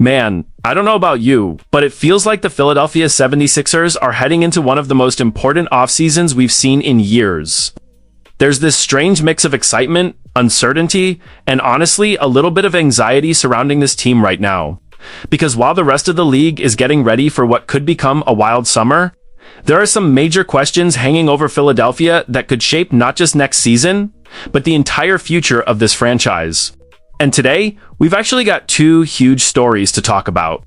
Man, I don't know about you, but it feels like the Philadelphia 76ers are heading into one of the most important offseasons we've seen in years. There's this strange mix of excitement, uncertainty, and honestly, a little bit of anxiety surrounding this team right now. Because while the rest of the league is getting ready for what could become a wild summer, there are some major questions hanging over Philadelphia that could shape not just next season, but the entire future of this franchise. And today, we've actually got two huge stories to talk about.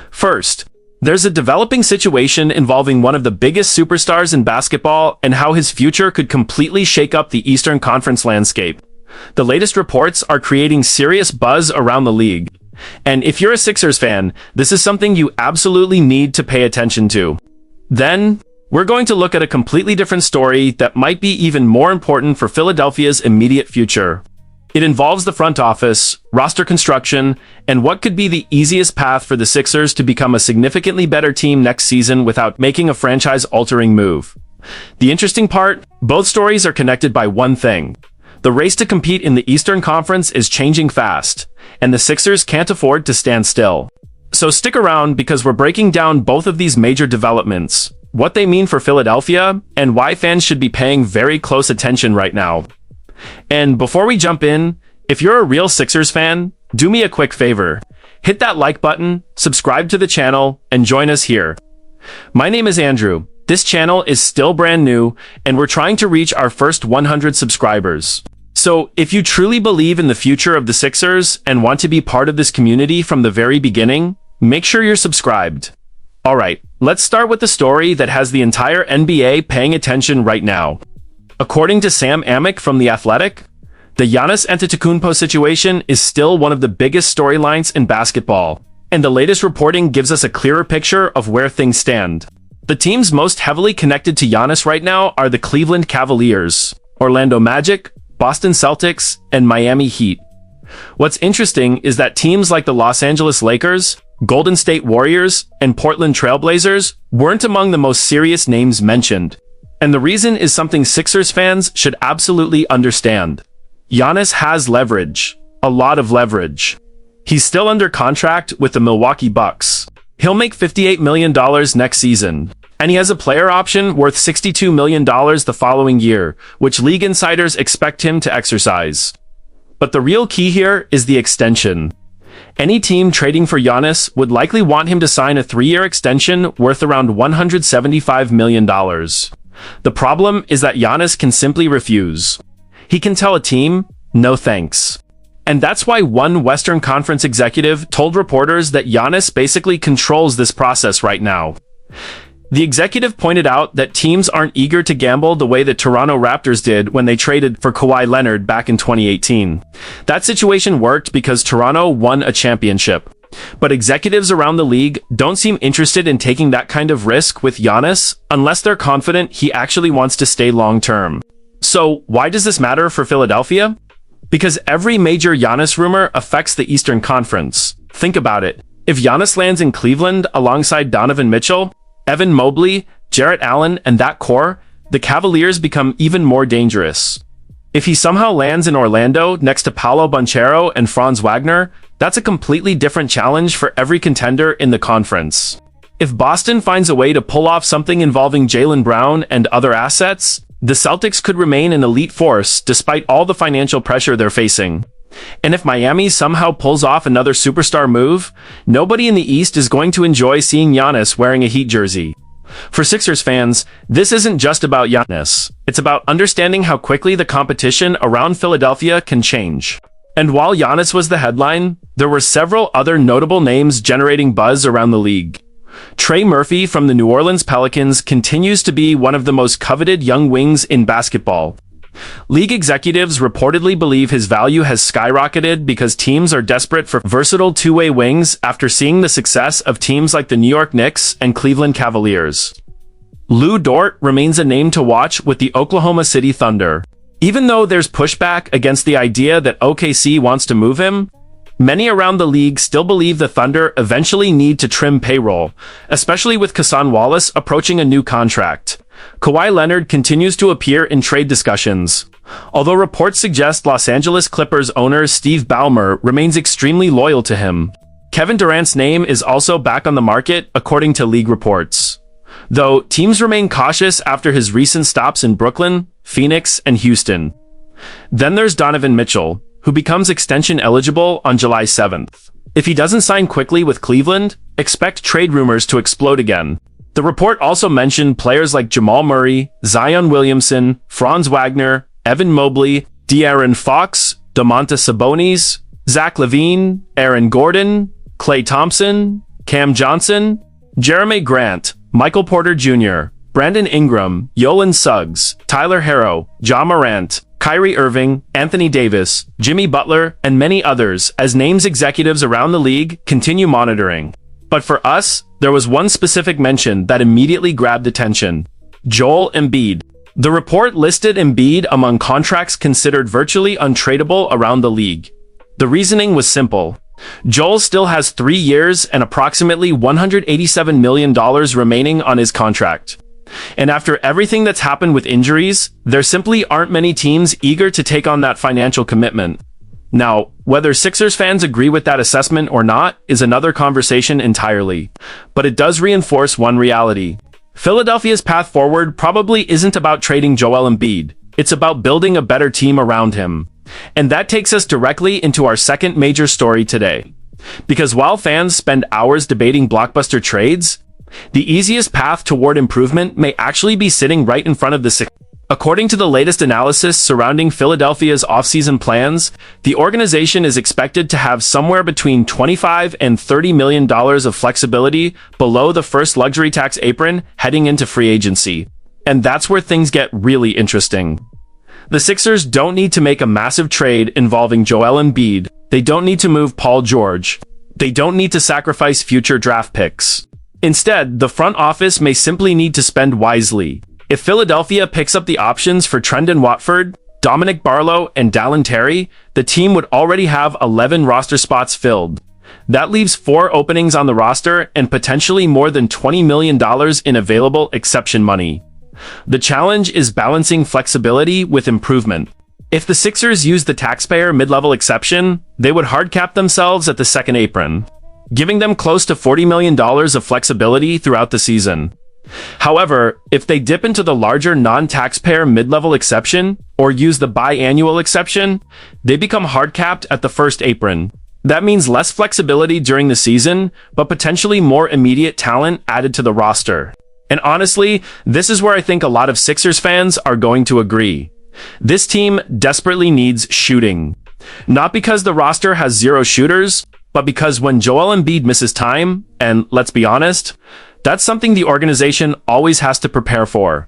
First, there's a developing situation involving one of the biggest superstars in basketball and how his future could completely shake up the Eastern Conference landscape. The latest reports are creating serious buzz around the league. And if you're a Sixers fan, this is something you absolutely need to pay attention to. Then, we're going to look at a completely different story that might be even more important for Philadelphia's immediate future. It involves the front office, roster construction, and what could be the easiest path for the Sixers to become a significantly better team next season without making a franchise-altering move. The interesting part, both stories are connected by one thing. The race to compete in the Eastern Conference is changing fast, and the Sixers can't afford to stand still. So stick around because we're breaking down both of these major developments, what they mean for Philadelphia, and why fans should be paying very close attention right now. And before we jump in, if you're a real Sixers fan, do me a quick favor. Hit that like button, subscribe to the channel, and join us here. My name is Andrew. This channel is still brand new, and we're trying to reach our first 100 subscribers. So if you truly believe in the future of the Sixers and want to be part of this community from the very beginning, make sure you're subscribed. Alright, let's start with the story that has the entire NBA paying attention right now. According to Sam Amick from The Athletic, the Giannis Antetokounmpo situation is still one of the biggest storylines in basketball, and the latest reporting gives us a clearer picture of where things stand. The teams most heavily connected to Giannis right now are the Cleveland Cavaliers, Orlando Magic, Boston Celtics, and Miami Heat. What's interesting is that teams like the Los Angeles Lakers, Golden State Warriors, and Portland Trail Blazers weren't among the most serious names mentioned. And the reason is something Sixers fans should absolutely understand. Giannis has leverage. A lot of leverage. He's still under contract with the Milwaukee Bucks. He'll make $58 million next season. And he has a player option worth $62 million the following year, which league insiders expect him to exercise. But the real key here is the extension. Any team trading for Giannis would likely want him to sign a 3-year extension worth around $175 million. The problem is that Giannis can simply refuse. He can tell a team, no thanks. And that's why one Western Conference executive told reporters that Giannis basically controls this process right now. The executive pointed out that teams aren't eager to gamble the way the Toronto Raptors did when they traded for Kawhi Leonard back in 2018. That situation worked because Toronto won a championship. But executives around the league don't seem interested in taking that kind of risk with Giannis unless they're confident he actually wants to stay long-term. So why does this matter for Philadelphia? Because every major Giannis rumor affects the Eastern Conference. Think about it. If Giannis lands in Cleveland alongside Donovan Mitchell, Evan Mobley, Jarrett Allen, and that core, the Cavaliers become even more dangerous. If he somehow lands in Orlando next to Paolo Banchero and Franz Wagner, that's a completely different challenge for every contender in the conference. If Boston finds a way to pull off something involving Jaylen Brown and other assets, the Celtics could remain an elite force despite all the financial pressure they're facing. And if Miami somehow pulls off another superstar move, nobody in the East is going to enjoy seeing Giannis wearing a Heat jersey. For Sixers fans, this isn't just about Giannis. It's about understanding how quickly the competition around Philadelphia can change. And while Giannis was the headline, there were several other notable names generating buzz around the league. Trey Murphy from the New Orleans Pelicans continues to be one of the most coveted young wings in basketball. League executives reportedly believe his value has skyrocketed because teams are desperate for versatile two-way wings after seeing the success of teams like the New York Knicks and Cleveland Cavaliers. Lou Dort remains a name to watch with the Oklahoma City Thunder. Even though there's pushback against the idea that OKC wants to move him, many around the league still believe the Thunder eventually need to trim payroll, especially with Cason Wallace approaching a new contract. Kawhi Leonard continues to appear in trade discussions, although reports suggest Los Angeles Clippers owner Steve Ballmer remains extremely loyal to him. Kevin Durant's name is also back on the market, according to league reports. Though teams remain cautious after his recent stops in Brooklyn, Phoenix, and Houston. Then there's Donovan Mitchell, who becomes extension eligible on July 7th. If he doesn't sign quickly with Cleveland, expect trade rumors to explode again. The report also mentioned players like Jamal Murray, Zion Williamson, Franz Wagner, Evan Mobley, De'Aaron Fox, Domantas Sabonis, Zach LaVine, Aaron Gordon, Klay Thompson, Cam Johnson, Jeremy Grant, Michael Porter Jr., Brandon Ingram, Yolan Suggs, Tyler Herro, Ja Morant, Kyrie Irving, Anthony Davis, Jimmy Butler, and many others as names executives around the league continue monitoring. But for us, there was one specific mention that immediately grabbed attention: Joel Embiid. The report listed Embiid among contracts considered virtually untradeable around the league. The reasoning was simple. Joel still has 3 years and approximately $187 million remaining on his contract. And after everything that's happened with injuries, there simply aren't many teams eager to take on that financial commitment. Now, whether Sixers fans agree with that assessment or not is another conversation entirely. But it does reinforce one reality. Philadelphia's path forward probably isn't about trading Joel Embiid. It's about building a better team around him. And that takes us directly into our second major story today. Because while fans spend hours debating blockbuster trades, the easiest path toward improvement may actually be sitting right in front of the Sixers. According to the latest analysis surrounding Philadelphia's offseason plans, the organization is expected to have somewhere between $25 and $30 million of flexibility below the first luxury tax apron heading into free agency. And that's where things get really interesting. The Sixers don't need to make a massive trade involving Joel Embiid. They don't need to move Paul George. They don't need to sacrifice future draft picks. Instead, the front office may simply need to spend wisely. If Philadelphia picks up the options for Trendon Watford, Dominic Barlow, and Dallin Terry, the team would already have 11 roster spots filled. That leaves 4 openings on the roster and potentially more than $20 million in available exception money. The challenge is balancing flexibility with improvement. If the Sixers use the taxpayer mid-level exception, they would hard cap themselves at the second apron, giving them close to $40 million of flexibility throughout the season. However, if they dip into the larger non-taxpayer mid-level exception or use the biannual exception, they become hard-capped at the first apron. That means less flexibility during the season, but potentially more immediate talent added to the roster. And honestly, this is where I think a lot of Sixers fans are going to agree. This team desperately needs shooting. Not because the roster has 0 shooters, but because when Joel Embiid misses time, and let's be honest, that's something the organization always has to prepare for.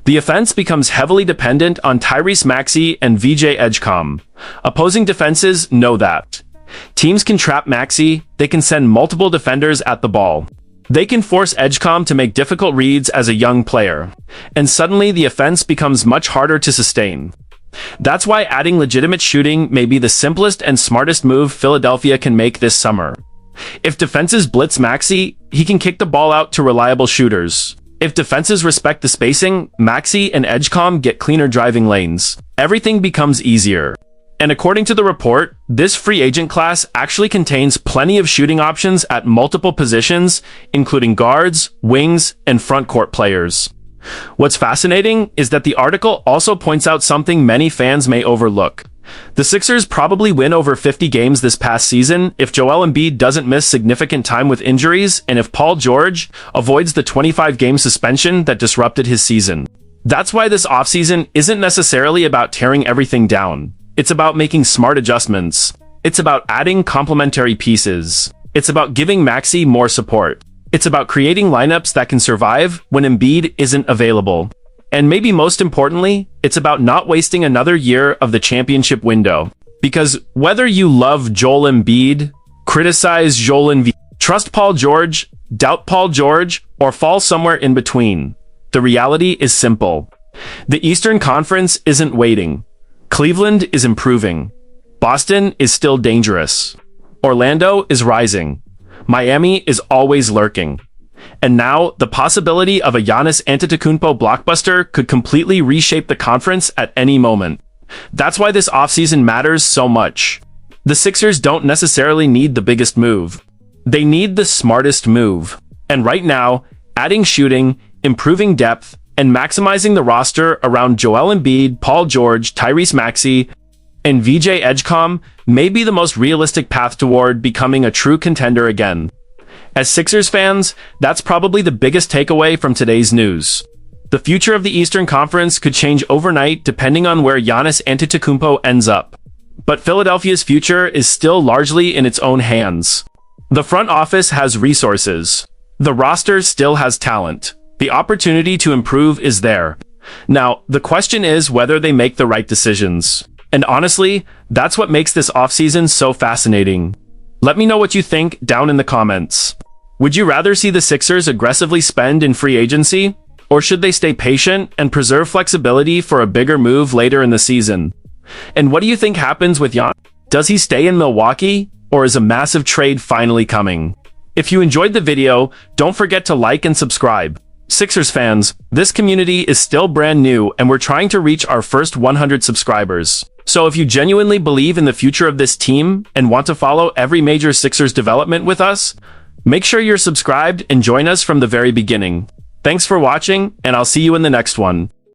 The offense becomes heavily dependent on Tyrese Maxey and VJ Edgecomb. Opposing defenses know that. Teams can trap Maxey, they can send multiple defenders at the ball. They can force Edgecomb to make difficult reads as a young player. And suddenly the offense becomes much harder to sustain. That's why adding legitimate shooting may be the simplest and smartest move Philadelphia can make this summer. If defenses blitz Maxey, he can kick the ball out to reliable shooters. If defenses respect the spacing, Maxey and Edgecomb get cleaner driving lanes. Everything becomes easier. And according to the report, this free agent class actually contains plenty of shooting options at multiple positions, including guards, wings, and front court players. What's fascinating is that the article also points out something many fans may overlook. The Sixers probably win over 50 games this past season if Joel Embiid doesn't miss significant time with injuries and if Paul George avoids the 25-game suspension that disrupted his season. That's why this offseason isn't necessarily about tearing everything down. It's about making smart adjustments. It's about adding complementary pieces. It's about giving Maxey more support. It's about creating lineups that can survive when Embiid isn't available. And maybe most importantly, it's about not wasting another year of the championship window. Because whether you love Joel Embiid, criticize Joel Embiid, trust Paul George, doubt Paul George, or fall somewhere in between, the reality is simple. The Eastern Conference isn't waiting. Cleveland is improving. Boston is still dangerous. Orlando is rising. Miami is always lurking. And now, the possibility of a Giannis Antetokounmpo blockbuster could completely reshape the conference at any moment. That's why this offseason matters so much. The Sixers don't necessarily need the biggest move. They need the smartest move. And right now, adding shooting, improving depth, and maximizing the roster around Joel Embiid, Paul George, Tyrese Maxey, and VJ Edgecombe may be the most realistic path toward becoming a true contender again. As Sixers fans, that's probably the biggest takeaway from today's news. The future of the Eastern Conference could change overnight depending on where Giannis Antetokounmpo ends up. But Philadelphia's future is still largely in its own hands. The front office has resources. The roster still has talent. The opportunity to improve is there. Now, the question is whether they make the right decisions. And honestly, that's what makes this offseason so fascinating. Let me know what you think down in the comments. Would you rather see the Sixers aggressively spend in free agency? Or should they stay patient and preserve flexibility for a bigger move later in the season? And what do you think happens with Giannis? Does he stay in Milwaukee? Or is a massive trade finally coming? If you enjoyed the video, don't forget to like and subscribe. Sixers fans, this community is still brand new and we're trying to reach our first 100 subscribers. So if you genuinely believe in the future of this team and want to follow every major Sixers development with us, make sure you're subscribed and join us from the very beginning. Thanks for watching, and I'll see you in the next one.